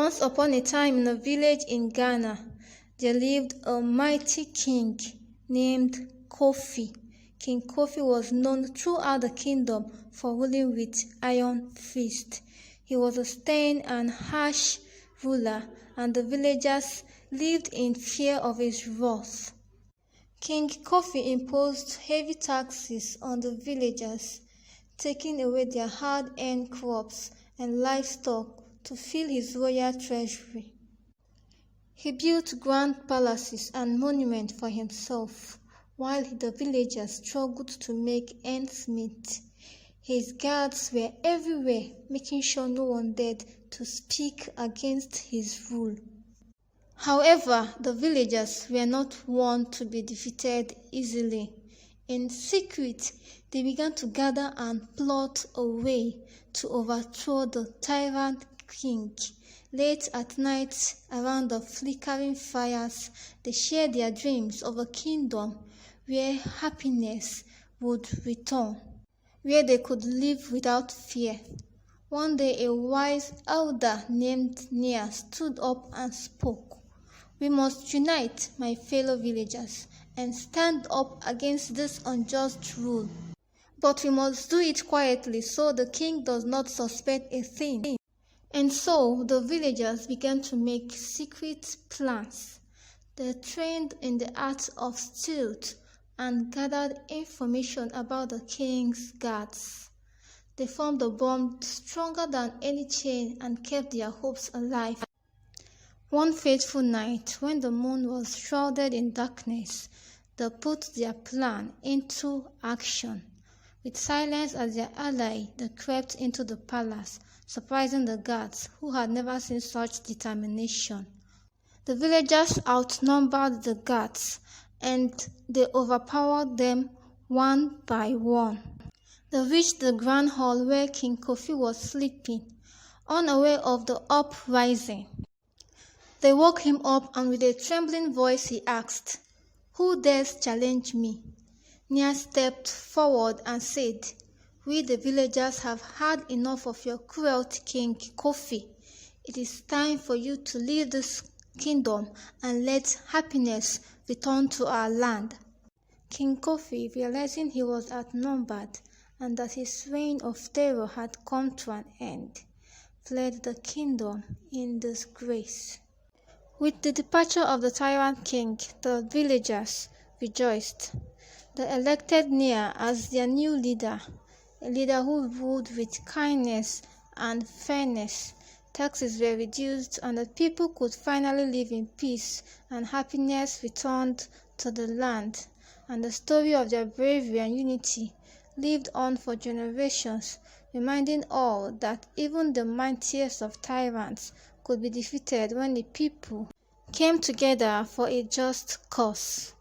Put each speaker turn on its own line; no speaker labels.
Once upon a time in a village in Ghana, there lived a mighty king named Kofi. King Kofi was known throughout the kingdom for ruling with iron fist. He was a stern and harsh ruler, and the villagers lived in fear of his wrath. King Kofi imposed heavy taxes on the villagers, taking away their hard-earned crops and livestock to fill his royal treasury. He built grand palaces and monuments for himself, while the villagers struggled to make ends meet. His guards were everywhere, making sure no one dared to speak against his rule. However, the villagers were not one to be defeated easily. In secret, they began to gather and plot a way to overthrow the tyrant king. Late at night, around the flickering fires, they shared their dreams of a kingdom where happiness would return, where they could live without fear. One day, a wise elder named Nia stood up and spoke. "We must unite, my fellow villagers, and stand up against this unjust rule. But we must do it quietly so the king does not suspect a thing." And so the villagers began to make secret plans. They trained in the art of stealth and gathered information about the king's guards. They formed a bond stronger than any chain and kept their hopes alive. One fateful night, when the moon was shrouded in darkness, they put their plan into action. With silence as their ally, they crept into the palace, surprising the guards, who had never seen such determination. The villagers outnumbered the guards, and they overpowered them one by one. They reached the grand hall where King Kofi was sleeping, unaware of the uprising. They woke him up, and with a trembling voice he asked, "Who dares challenge me?" Nia stepped forward and said, "We the villagers have had enough of your cruelty, King Kofi. It is time for you to leave this kingdom and let happiness return to our land." King Kofi, realizing he was outnumbered and that his reign of terror had come to an end, fled the kingdom in disgrace. With the departure of the tyrant king, the villagers rejoiced. They elected Nia as their new leader, a leader who ruled with kindness and fairness. Taxes were reduced, and the people could finally live in peace, and happiness returned to the land. And the story of their bravery and unity lived on for generations, reminding all that even the mightiest of tyrants could be defeated when the people came together for a just cause.